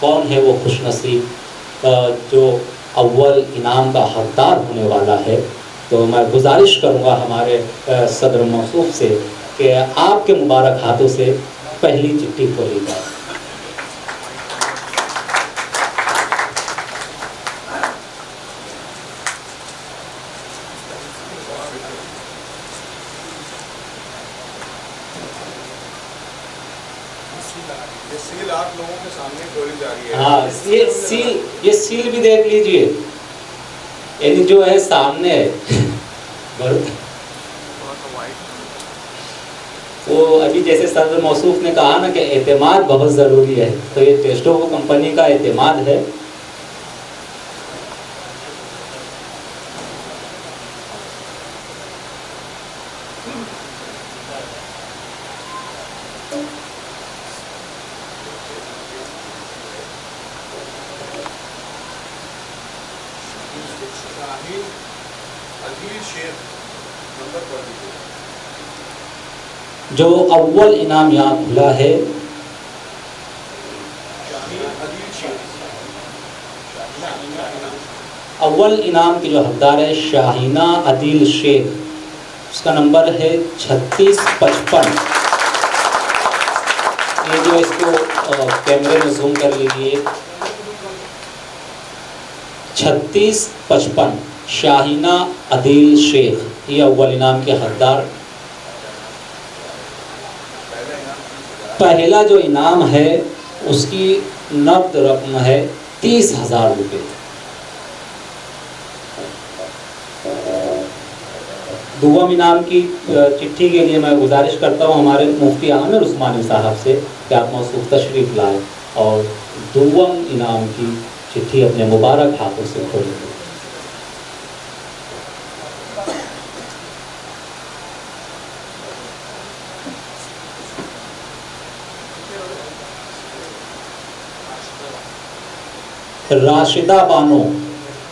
कौन है वो खुशनसीब जो अव्वल इनाम का हकदार होने वाला है। तो मैं गुजारिश करूँगा हमारे सदर मौसूफ से कि आपके मुबारक हाथों से पहली चिट्ठी खोली जाए। ये सील आप लोगों के सामने खोली जा रही है। हाँ, ये सील भी देख लीजिए, यानी जो है सामने है। वो अभी जैसे सदर मौसूफ ने कहा ना कि एतमाद बहुत ज़रूरी है, तो ये टेस्टोवो कंपनी का एतमाद है। जो अव्वल इनाम यहाँ खुला है, अव्वल इनाम के जो हकदार है शाहीना अदील शेख, उसका नंबर है 3655। ये जो इसको कैमरे में जूम कर लीजिए, 3655 शाहीना अदील शेख, ये अव्वल इनाम के हकदार। पहला जो इनाम है उसकी नकद रकम है 30,000 रुपये। दुआम इनाम की चिट्ठी के लिए मैं गुजारिश करता हूँ हमारे मुफ्ती आमिर उस्मानी साहब से कि आप मौसूफ तशरीफ़ लाएँ और दुआम इनाम की चिट्ठी अपने मुबारक हाथों से खोलें। राशिदा बानो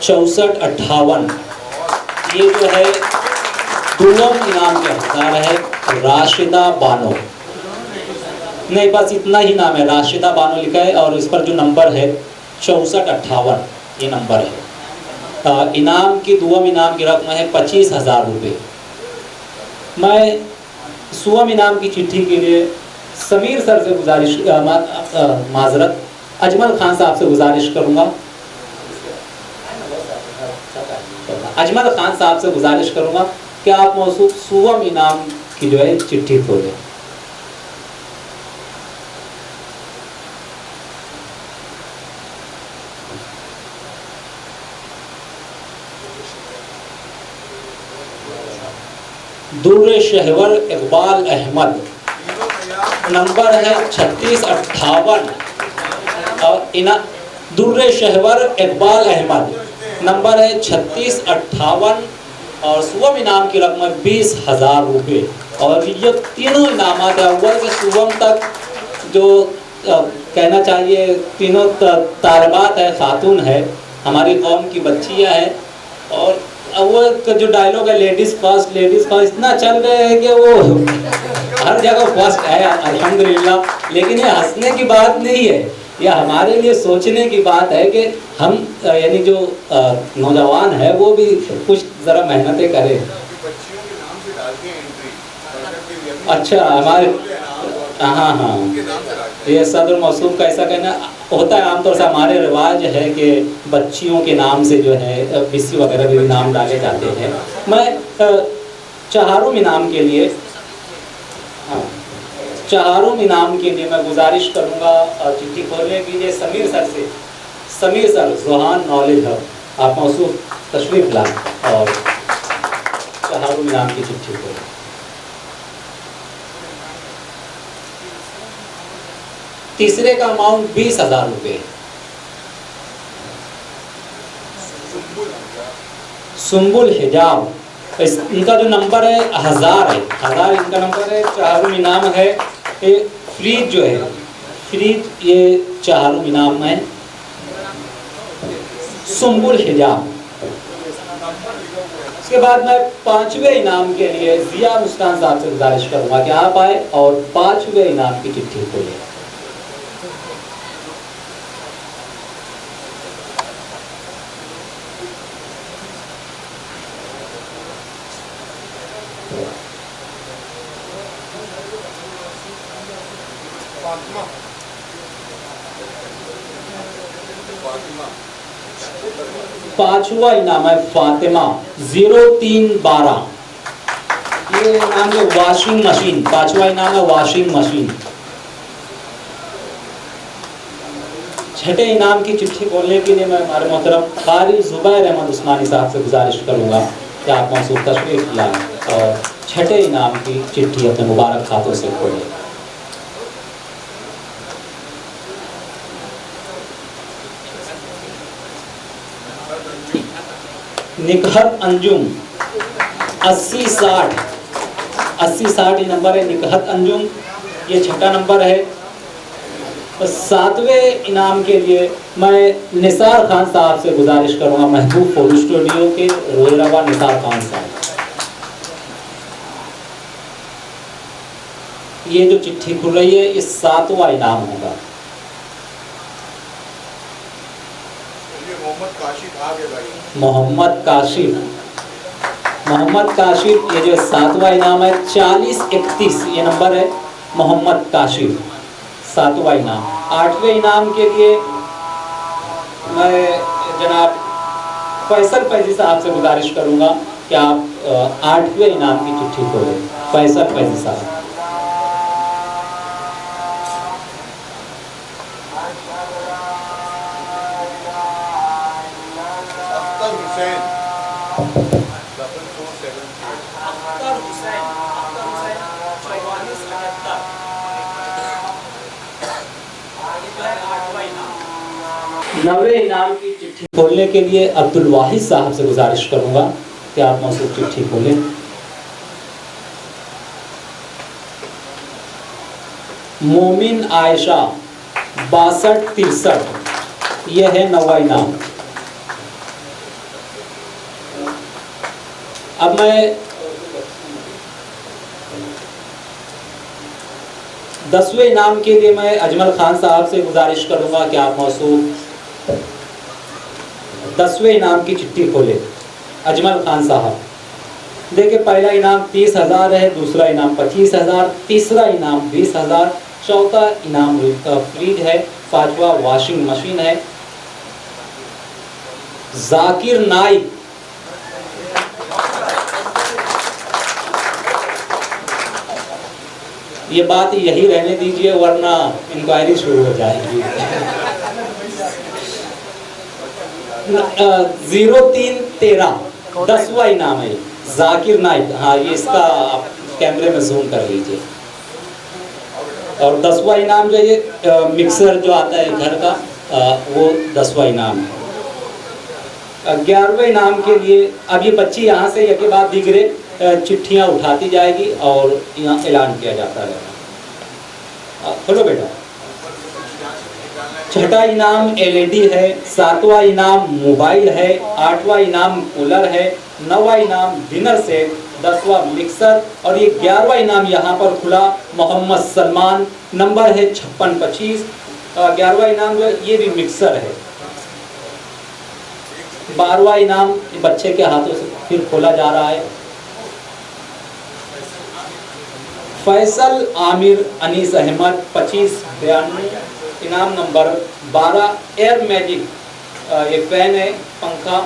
6458, ये जो है दुआम इनाम के हकदार है। राशिदा बानो, नहीं बस इतना ही नाम है, राशिदा बानो लिखा है और इस पर जो नंबर है 6458, ये नंबर है। इनाम की दुआम इनाम की रकम है 25,000 रुपये। मैं सुअम इनाम की चिट्ठी के लिए समीर सर से गुजारिश माजरत अजमल खान साहब से गुजारिश करूंगा, अजमल खान साहब से गुजारिश करूंगा कि आप मौसूफ सुअम इनाम की जो है चिट्ठी खोलें। दुर्र शहवर इकबाल अहमद, नंबर है 3658 और दुर्र शहवर इकबाल अहमद, नंबर है 3658 और सुवम इनाम की रकम 20,000 रुपये। और ये तीनों इनामात अव्वल से सुवम तक जो कहना चाहिए तीनों तालिबात है, खातून है, हमारी कौम की बच्चियाँ हैं। और अव्वल का जो डायलॉग है लेडीज़ फर्स्ट इतना चल गया है कि वो हर जगह फर्स्ट है अल्हम्दुलिल्लाह। लेकिन ये हंसने की बात नहीं है, यह हमारे लिए सोचने की बात है कि हम यानी जो नौजवान है वो भी कुछ ज़रा मेहनतें करें। अच्छा, हमारे हाँ, ये सदर मौसूफ का ऐसा कहना होता है आमतौर से। हमारे रिवाज है कि बच्चियों के नाम से जो है बिस्सी वगैरह भी नाम डाले जाते हैं। मैं चहारों इनाम के लिए चहारों इनाम के लिए मैं गुजारिश करूंगा चिट्ठी खोलने के लिए समीर सर से। समीर सर, ज़ुहान नॉलेज हब, आप मौसूफ तशरीफ़ लाएं और चहारों इनाम की चिट्ठी खोलें। तीसरे का अमाउंट 20,000 रुपये। सुम्बुल हिजाब, इनका जो नंबर है 1000 है, 1000 इनका नंबर है। चहारों इनाम है ये फ्रीज जो है, फ्रीज ये चहारों इनाम है। सुम्बुल हिजाब। उसके बाद मैं 5वें इनाम के लिए जिया मुस्कान साहब से गुजारिश करूँगा कि आप आए और 5वें इनाम की चिट्ठी खोलें। फातिमा। पांचवा इनाम है फातिमा 0312। ये इनाम है वॉशिंग मशीन। पांचवा इनाम है वॉशिंग मशीन। छठे इनाम की चिट्ठी बोलने के लिए मैं हमारे मोहतरम कारी जुबैर अहमद उस्मानी साहब से गुजारिश करूंगा कि आप मौसूफ तशरीफ लाएं और छठे इनाम की चिट्ठी अपने मुबारक हाथों से खोलें। निकहत अंजुम 8060 8060 नंबर है निकहत अंजुम। ये छठा नंबर है। सातवें इनाम के लिए मैं निसार खान साहब से गुजारिश करूंगा, महबूब फोटो स्टूडियो के रोहरावा निसार खान साहब। ये जो चिट्ठी खुल रही है ये सातवां इनाम होगा। मोहम्मद काशिफ आ गए भाई। मोहम्मद काशिफ ये जो सातवां इनाम है 4031 ये नंबर है मोहम्मद काशिफ, सातवां इनाम। आठवें इनाम के लिए मैं जनाब फैसल फैजी साहब से गुजारिश करूंगा कि आप आठवें इनाम की चिट्ठी खोलें। फैसल फैजी साहब। अख्तर हुसैन 9वें इनाम की चिट्ठी खोलने के लिए अब्दुल वाहिद साहब से गुजारिश करूंगा कि आप मौसूफ चिट्ठी खोलें। मोमिन आयशा 6263 यह है 9वां इनाम। अब मैं 10वें इनाम के लिए मैं अजमल खान साहब से गुजारिश करूंगा कि आप मौसूफ 10वें इनाम की चिट्ठी खोले। अजमल खान साहब। देखिए पहला इनाम 30,000 है, दूसरा इनाम 25,000, तीसरा इनाम 20,000, चौथा इनाम फ्रिज है, पांचवा वॉशिंग मशीन है। जाकिर नाइक ये बात यही रहने दीजिए वरना इंक्वायरी शुरू हो जाएगी। 0313 10वां इनाम है जाकिर नाइक। हाँ ये इसका आप कैमरे में जूम कर लीजिए। और 10वां इनाम जो ये मिक्सर जो आता है घर का वो 10वां इनाम है। 11वें इनाम के लिए अब ये बच्ची यहाँ से एक के बाद दिगरे चिट्ठियाँ उठाती जाएगी और यहाँ ऐलान किया जाता है। खोलो बेटा। छठा इनाम एलईडी है, 7वां इनाम मोबाइल है, 8वां इनाम कूलर है, 9वां इनाम डिनर सेट, 10वां मिक्सर और ये 11वां इनाम यहाँ पर खुला मोहम्मद सलमान। नंबर है 5625। 11वां इनाम जो ये भी मिक्सर है। 12वां इनाम बच्चे के हाथों से फिर खोला जा रहा है। फैसल आमिर अनीस अहमद 2592। इनाम नंबर 12 एयर मैजिक ये फैन है पंखा।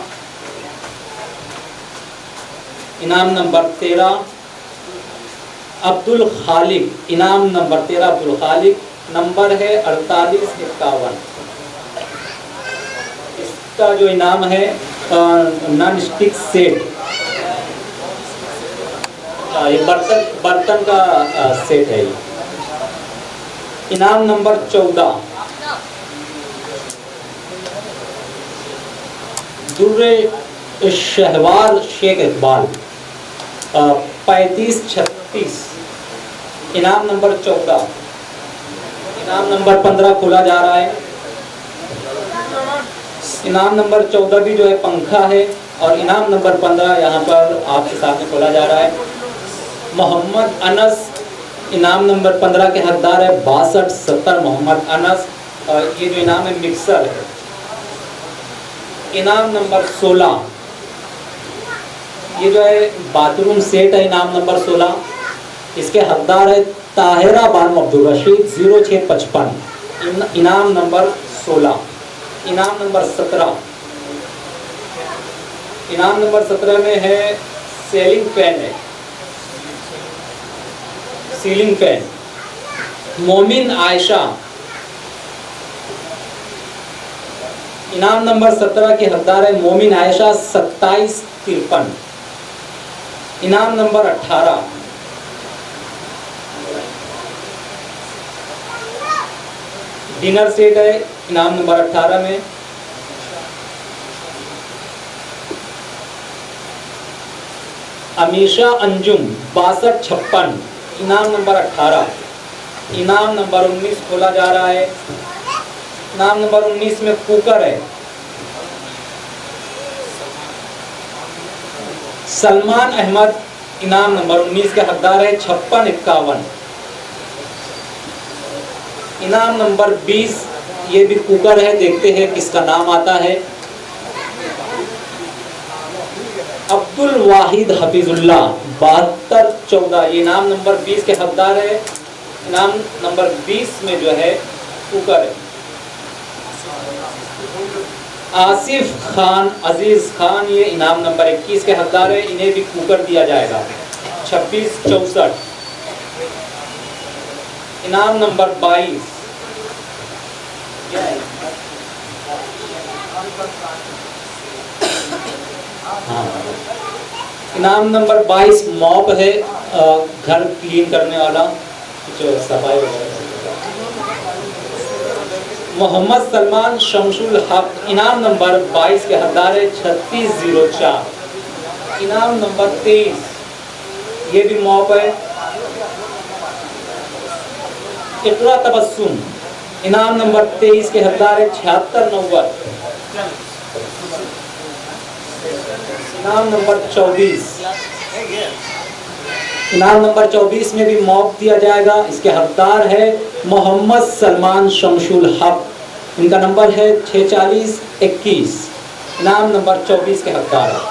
इनाम नंबर 13 अब्दुल खालिक। इनाम नंबर 13 अब्दुल खालिक। नंबर है 4851। इसका जो इनाम है नॉन स्टिक सेट, ये बर्तन का सेट है। इनाम नंबर 14 दुर्रे शहवार शेख इकबाल 3536। इनाम नंबर 14। इनाम नंबर 15 खोला जा रहा है। इनाम नंबर 14 भी जो है पंखा है और इनाम नंबर 15 यहाँ पर आपके सामने खोला जा रहा है। मोहम्मद अनस इनाम नंबर 15 के हकदार है 6270 मोहम्मद अनस। ये जो इनाम है मिक्सर है। इनाम नंबर 16 ये जो है बाथरूम सेट है। इनाम नंबर 16 इसके हकदार है ताहिरा बानो अब्दुल रशीद 0655। इनाम नंबर 16। इनाम नंबर 17। इनाम नंबर 17 में है सीलिंग फैन है, सीलिंग फैन। मोमिन आयशा। इनाम नंबर 17 की हकदार है मोमिन आयशा 2753। इनाम नंबर 18। डिनर सेट है इनाम नंबर 18 में। अमीशा अंजुम 6256। इनाम नंबर 18। इनाम नंबर 19 खोला जा रहा है। इनाम नंबर 19 में कुकर है। सलमान अहमद इनाम नंबर 19 के हकदार है 5651। इनाम नंबर 20 ये भी कुकर है, देखते हैं किसका नाम आता है। अब्दुल वाहिद हफीजुल्लाह 7214 ये इनाम नंबर 20 के हकदार है। इनाम नंबर 20 में जो है कुकर है। आसिफ खान अजीज खान ये इनाम नंबर 21 के हकदार है, इन्हें भी कुकर दिया जाएगा 2664। इनाम नंबर 22 हाँ, इनाम नंबर 22 मॉप है, घर क्लीन करने वाला जो सफाई वगैरह। मोहम्मद सलमान शमशुल हक इनाम नंबर 22 के हकदार है 3604। इनाम नंबर 23 ये भी मॉप है। इकरा तबस्सुम इनाम नंबर 23 के हकदार है 7690। इनाम नंबर 24 इनाम नंबर 24 में भी मॉप दिया जाएगा। इसके हकदार है मोहम्मद सलमान शमशुल हक, इनका नंबर है 4621। इनाम नंबर 24 के हकदार है।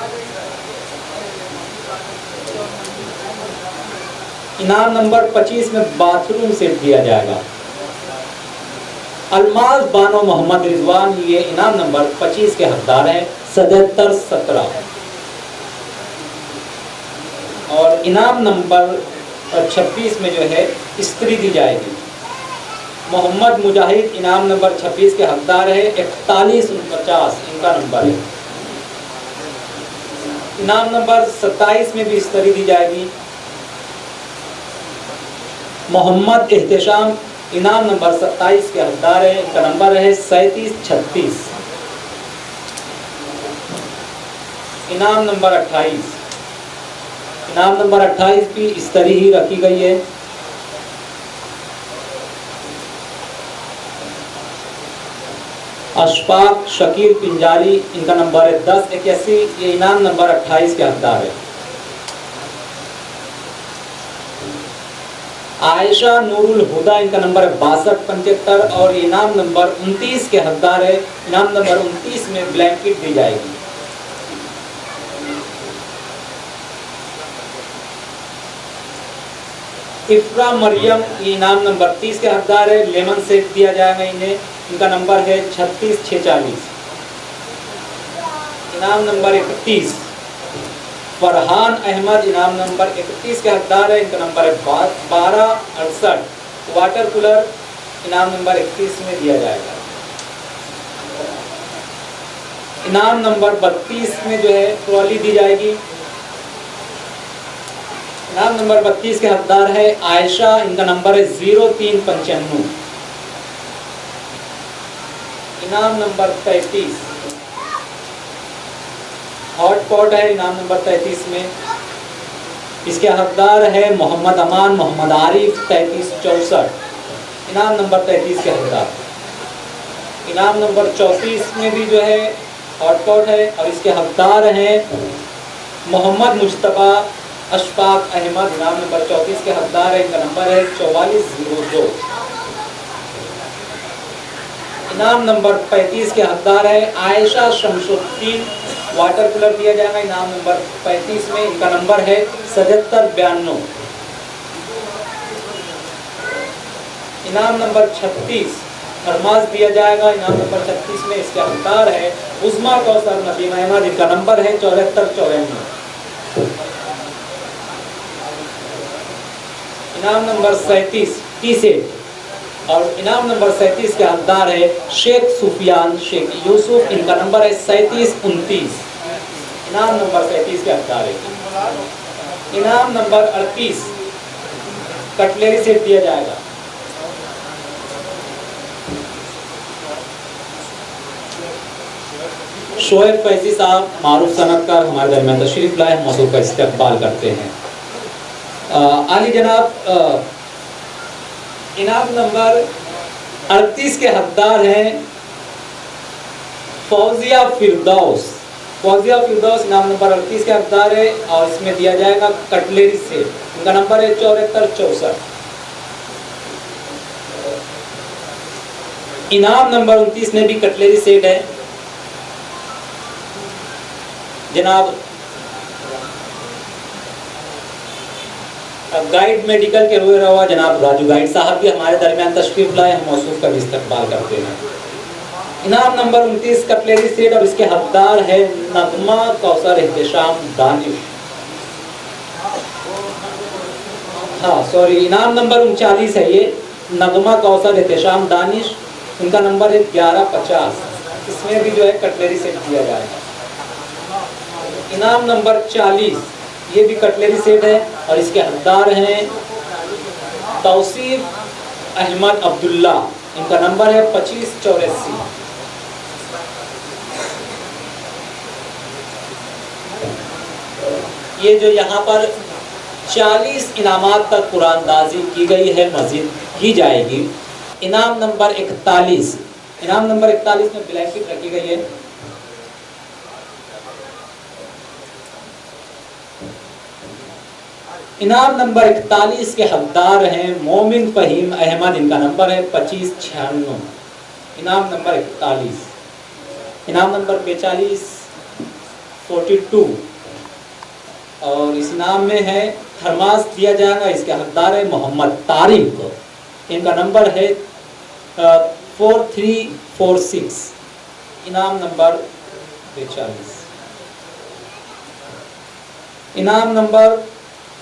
इनाम नंबर 25 में बाथरूम सेट दिया जाएगा। अलमाज बानो मोहम्मद रिजवान ये इनाम नंबर 25 के हकदार हैं 7717। और इनाम नंबर 26 में जो है स्त्री दी जाएगी। मोहम्मद मुजाहिद इनाम नंबर 26 के हकदार है 4149 इनका नंबर है। इनाम नंबर 27 में भी स्त्री दी जाएगी। मोहम्मद एहतशाम इनाम नंबर 27 के हकदार है, इनका नंबर है 3736। इनाम नंबर 28 इनाम नंबर 28 भी इस तरह ही रखी गई है। अशफाक शकील पिंजारी इनका नंबर है 1081, ये इनाम नंबर 28 के हकदार है। आयशा नूरुल हुदा इनका नंबर है 6275 और इनाम नंबर 29 के हकदार है। इनाम नंबर 29 में ब्लैंकेट दी जाएगी। इफ्रा मरियम ये इनाम नंबर 30 के हकदार है, लेमन सेट दिया जाएगा इन्हें, इनका नंबर है 36640। इनाम नंबर 31 फरहान अहमद इनाम नंबर 31 के हकदार है, इनका नंबर है 1268। वाटर कूलर इनाम नंबर 31 में दिया जाएगा। इनाम नंबर 32 में जो है ट्रॉली दी जाएगी। इनाम नंबर 32 के हकदार है आयशा, इनका नंबर है 0395। इनाम नंबर 33 हॉट पॉट है, इनाम नंबर 33 में। इसके हकदार है मोहम्मद अमान मोहम्मद आरिफ 3364। इनाम नंबर 33 के हकदार। इनाम नंबर 34 में भी जो है हॉट पॉट है और इसके हकदार हैं मोहम्मद मुस्तफ़ा अशफाक अहमद, इनाम नंबर 34 के हकदार है, इनका नंबर है 4402। इनाम नंबर 35 के हकदार है आयशा शमसुद्दीन, वाटर कूलर दिया जाएगा इनाम नंबर 35 में, इनका नंबर है 7792। इनाम नंबर 36 थर्मास दिया जाएगा इनाम नंबर 36 में। इसके हकदार है उस्मा कौसर नदीम अहमद, इनका नंबर है 7454। इनाम नंबर 37 टी सेट, और इनाम नंबर 37 के हकदार है शेख सुफियान शेख यूसुफ, इनका नंबर है 3729। इनाम नंबर 37 के हकदार है। इनाम नंबर 38 कटलेरी सेट दिया जाएगा। शोएब फैजी साहब मारूफ सनतकार हमारे दरमियान तशरीफ लाए, हम मौजूद का इस्तकबाल करते हैं। आली जनाब, इनाम नंबर 38 के हकदार हैं फौजिया फिरदौस। फौजिया फिरदौस इनाम नंबर 38 के हकदार है, और इसमें दिया जाएगा कटलेरी सेट, इनका नंबर है 7464। इनाम नंबर 29 में भी कटलेरी सेट है। जनाब गाइड मेडिकल के रोए रवा जनाब राजू गाइड साहब भी हमारे दरमियान तशरीफ लाए, हम मौसूफ का भी इस्तकबाल करते हैं। इनाम नंबर 29 कटलेरी सेट, और इसके हकदार है नगमा कौसर एहतशाम दानिश। हाँ सॉरी, इनाम नंबर 39 है ये, नगमा कौसर एहतशाम दानिश, उनका नंबर है 1150। इसमें भी जो है कटलेरी सेट दिया जाएगा। इनाम नंबर 40 ये भी कटलेरी सेट है, और इसके हकदार हैं तौसीफ अहमद अब्दुल्ला, इनका नंबर है 2584। ये जो यहाँ पर 40 इनामात तक कुरानदाजी की गई है, मजीद की जाएगी। इनाम नंबर 41, इनाम नंबर 41 में ब्लैंकेट रखी गई है। इनाम नंबर 41 के हकदार हैं मोमिन फहीम अहमद, इनका नंबर है 2596। इनाम नंबर 41। इनाम नंबर 42 42, और इस इनाम में है थर्मास दिया जाएगा। इसके हकदार है मोहम्मद तारिक, इनका नंबर है 4346। इनाम नंबर 42। इनाम नंबर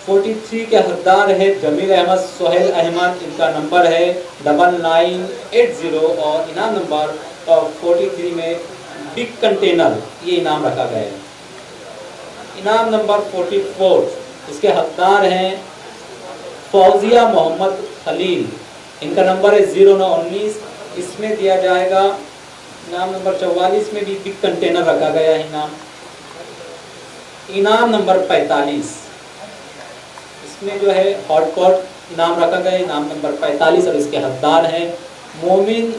43 के हकदार है जमील अहमद सोहेल अहमद, इनका नंबर है 9980, और इनाम नंबर 43 में बिग कंटेनर ये इनाम रखा गया है। इनाम नंबर 44, इसके हकदार हैं फौजिया मोहम्मद खलील, इनका नंबर है 0919, इसमें दिया जाएगा। इनाम नंबर 44 में भी बिग कंटेनर रखा गया है इनाम। इनाम नंबर 45, इसमें जो है हॉट पॉट इनाम रखा गया है, इनाम नंबर 45, और इसके हकदार हैं मोमिन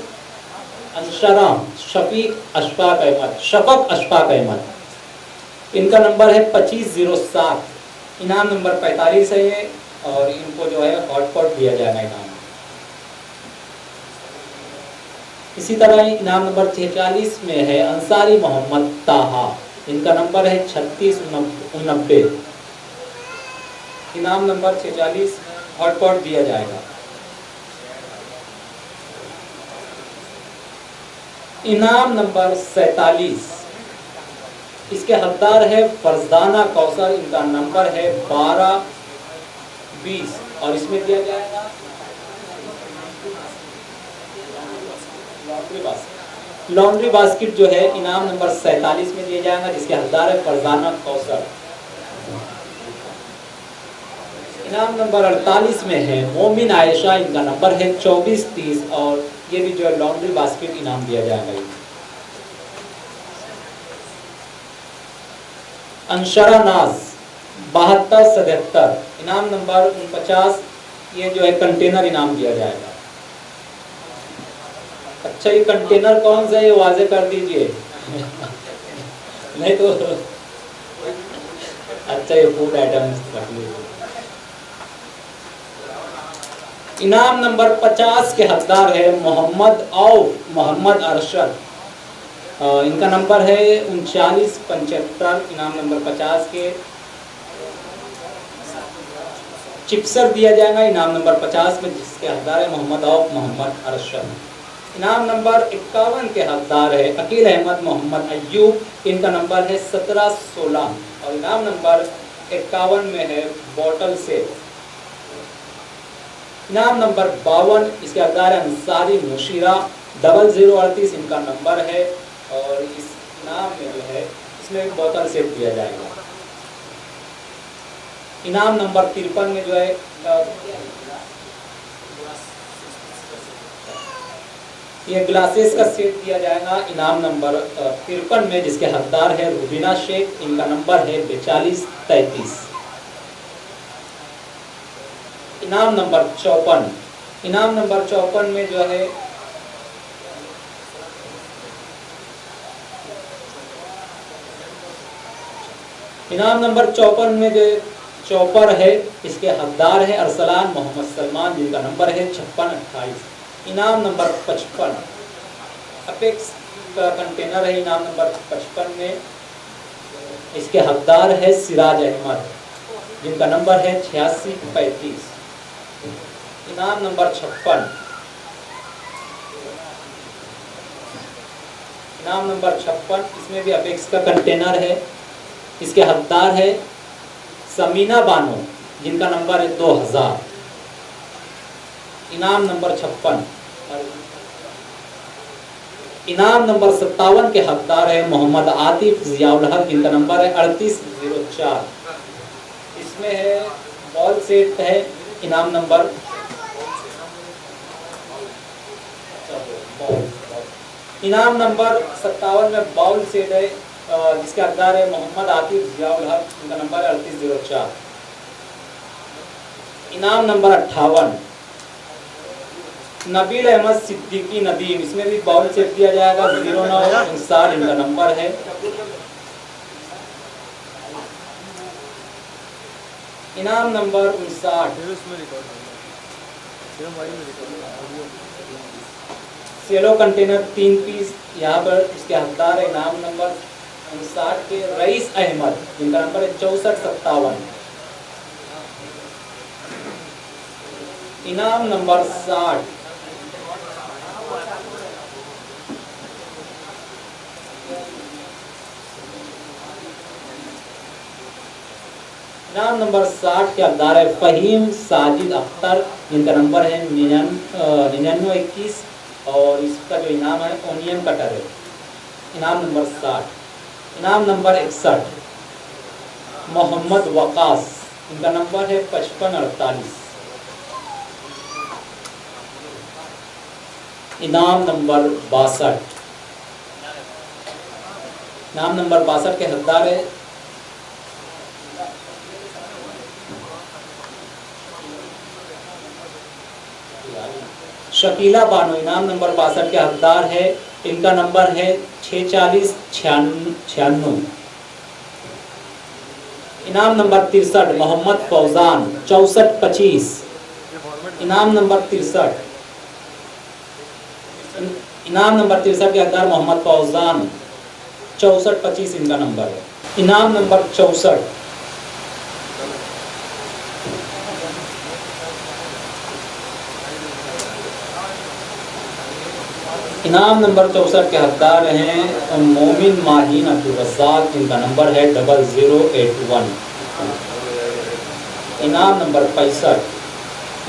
अंशराम शफीक अशफाक अहमद, इनका नंबर है 2507। इनाम नंबर 45 है ये, और इनको जो है हॉट पॉट दिया जाएगा इनाम। इसी तरह इनाम नंबर 46 में है अंसारी मोहम्मद ताहा, इनका नंबर है 3690। इनाम नंबर 46 हॉट पॉट दिया जाएगा। इनाम नंबर 47, इसके हकदार है फरजाना कौसर, इनका नंबर है 1220, और इसमें दिया जाएगा लॉन्ड्री बास्केट जो है इनाम नंबर 47 में दिया जाएगा, जिसके हकदार है फरजाना कौसर। इनाम नंबर 48 में है मोमिन आयशा, इनका नंबर है 2430, और ये भी जो है लॉन्ड्री बास्केट इनाम दिया जाएगा। अंशरा नाज 7277, इनाम नंबर 49, ये जो है कंटेनर इनाम दिया जाएगा। अच्छा, ये कंटेनर कौन सा है ये वाजे कर दीजिए नहीं तो अच्छा, ये फूड आइटम्स रख लीजिए। इनाम नंबर 50 के हकदार है मोहम्मद अरशद, इनका नंबर है 3975। इनाम नंबर 50 के चिप्सर दिया जाएगा इनाम नंबर 50 में, जिसके हकदार है मोहम्मद अरशद। इनाम नंबर 51 के हकदार है अकील अहमद मोहम्मद अय्यूब, इनका नंबर है 1716 और इनाम नंबर 51 में है बॉटल से। इनाम नंबर 52 इसके हकदार है अंसारी मुशीरा 0038 इनका नंबर है और इस इनाम में जो है इसमें एक बोतल सेट दिया जाएगा। इनाम नंबर 53 में जो है ये ग्लासेस का सेट दिया जाएगा। इनाम नंबर 53 में जिसके हकदार है रुबीना शेख, इनका नंबर है 4233। इनाम नंबर 54, इनाम नंबर 54 में जो है इनाम नंबर 54 में जो चौपर है इसके हकदार है अरसलान मोहम्मद सलमान, जिनका नंबर है 5628। इनाम नंबर 55 अपेक्स का कंटेनर है। इनाम नंबर 55 में इसके हकदार है सिराज अहमद, जिनका नंबर है 8635। इनाम नंबर 56, इनाम नंबर 56 इसमें भी अपेक्स का कंटेनर है। इसके हकदार है समीना बानो, जिनका नंबर है 2000। इनाम नंबर 56। इनाम नंबर 57 के हकदार है मोहम्मद आतिफ जियाउल हक, जिनका नंबर है 3804। इसमें है बॉल सेट है। इनाम नंबर इनाम नंबर 57 में बाउल सेट है जिसके हकदार है मोहम्मद आतिफ जियाउल हक, उनका नंबर है 3804। इनाम नंबर 58 नबील अहमद सिद्दीकी नदीम, इसमें भी बाउल सेट दिया जाएगा 0959 इनका नंबर है। इनाम नंबर 59 सेलो कंटेनर 3 पीस, यहाँ पर इसके हकदार है इनाम नंबर 59 के रईस अहमद, जिनका नंबर है 6457। इनाम नंबर 60 इनाम नंबर 60 के हकदार है फहीम साजिद अख्तर, जिनका नंबर है 9921 और इसका जो इनाम है ओनियन कटर है। इनाम नंबर 60। इनाम नंबर 61 मोहम्मद वकास, इनका नंबर है 5548। इनाम नंबर 62 इनाम नंबर 62 के हकदार है शकीला बानो, इनाम नंबर 62 के हकदार है, इनका नंबर है 4696। इनाम नंबर 63 मोहम्मद फौजान 6425। इनाम नंबर 63 इनाम नंबर 63 के हकदार मोहम्मद फौजान 6425 इनका नंबर है। इनाम नंबर 64 इनाम नंबर 64 के हकदार हैं मोमिन माहीन अब्दुल रज़ाक, जिनका नंबर है 0081। इनाम नंबर 65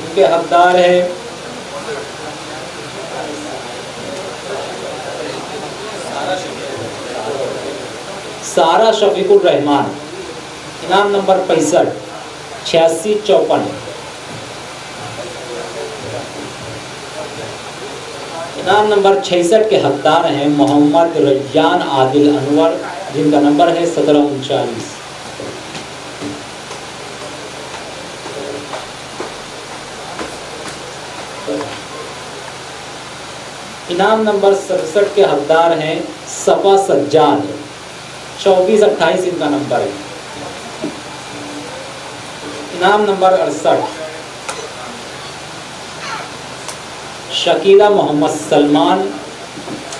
इनके हकदार है सारा शफीकुर रहमान। इनाम नंबर 65 8654। इनाम नंबर 66 के हकदार हैं मोहम्मद रैयान आदिल अनवर, जिनका नंबर है 1739। इनाम नंबर 67 के हकदार हैं सफा सज्जाद 2428 इनका नंबर है। इनाम नंबर 68 शकीला मोहम्मद सलमान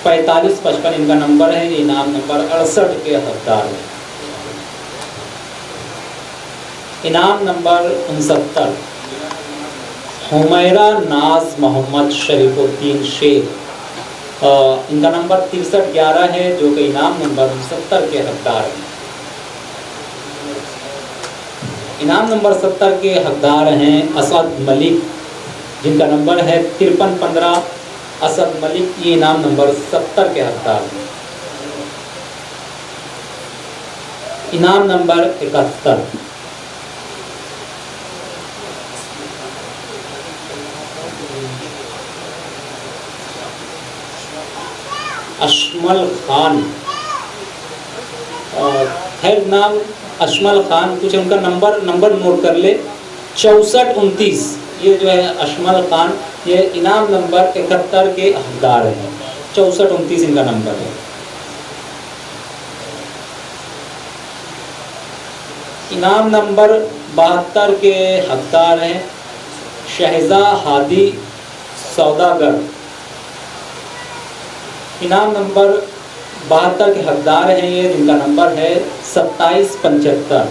4555 इनका नंबर है। इनाम नंबर 68 के हकदार है। इनाम नंबर 69 हुमैरा नाज मोहम्मद शरीफुद्दीन शेख इनका नंबर 6311 है, जो कि इनाम नंबर 70 के हकदार हैं। इनाम नंबर 70 के हकदार हैं असद मलिक, जिनका नंबर है 5315। असद मलिक ये इनाम नंबर 70 के हकदार हैं। इनाम नंबर 71 अशमल खान, खैर नाम अशमल खान, कुछ उनका नंबर नोट कर ले, 6429। ये जो है अशमल खान, ये इनाम नंबर 71 के हकदार हैं। 6429 इनका नंबर है। इनाम नंबर 72 के हकदार हैं शहजा हादी सौदागर। इनाम नंबर 72 के हकदार हैं ये, जिनका नंबर है 2775।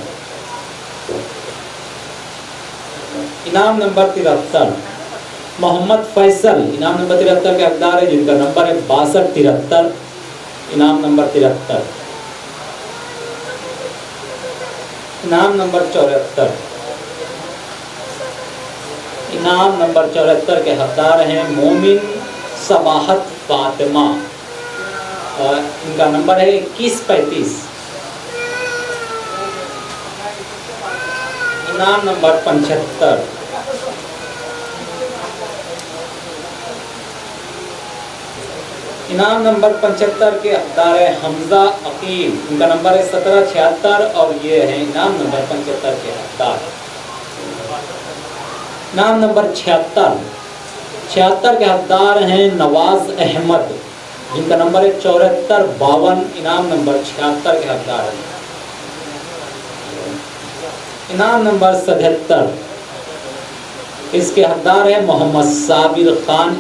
इनाम नंबर 73 मोहम्मद फैसल, इनाम नंबर 73 के हकदार है, जिनका नंबर है 6273। इनाम नंबर 73। इनाम नंबर 74, इनाम नंबर 74 के हकदार हैं मोमिन सबाहत फातिमा, इनका नंबर है 2135। इनाम नंबर 75, इनाम नंबर 75 के हकदार है हमजा अकील, इनका नंबर है 1776 और ये है इनाम नंबर 75 के हकदार। इनाम नंबर 76 के हकदार हैं नवाज अहमद, जिनका नंबर है 7452। इनाम नंबर 76 के हकदार हैं। इनाम नंबर 77, इसके हकदार है मोहम्मद साबिर खान,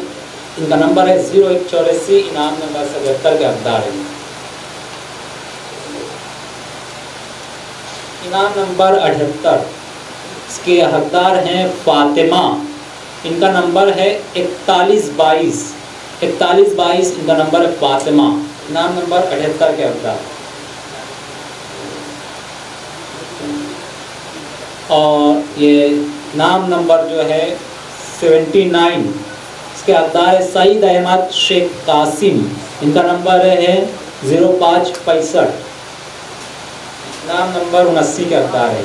इनका नंबर है 0184। इनाम नंबर 77 के हकदार है। इनाम नंबर 78, इसके हकदार हैं फातिमा, इनका नंबर है 4122। 4122 इनका नंबर है फातिमा। इनाम नंबर 78 के हकदार। और ये नाम नंबर जो है 79, इसके हकदार है सईद अहमद शेख कासिम, इनका नंबर है 0565। नाम नंबर 79 के हकदार है।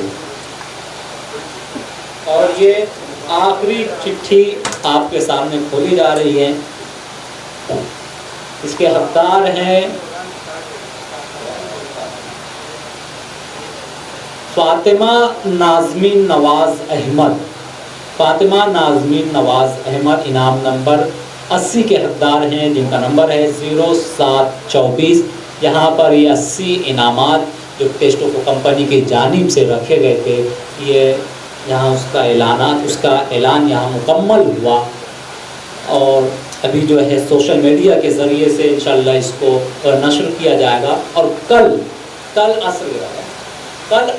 और ये आखिरी चिट्ठी आपके सामने खोली जा रही है। इसके हकदार हैं फातिमा नाज़मीन नवाज अहमद। फातिमा नाज़मीन नवाज अहमद इनाम नंबर 80 के हकदार हैं, जिनका नंबर है 0724। यहाँ पर ये 80 इनामात जो टेस्टोको कंपनी की जानिब से रखे गए थे, ये यहाँ उसका ऐलान यहाँ मुकम्मल हुआ। और अभी जो है सोशल मीडिया के ज़रिए से इंशाल्लाह इसको नशर किया जाएगा। और कल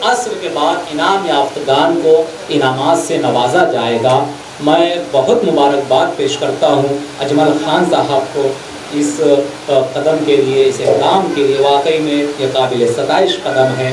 असर के बाद इनाम याफ्तगान को इनामात से नवाजा जाएगा। मैं बहुत मुबारकबाद पेश करता हूँ अजमल खान साहब को इस कदम के लिए, इस इक़दाम के लिए। वाकई में ये काबिल सताइश कदम है।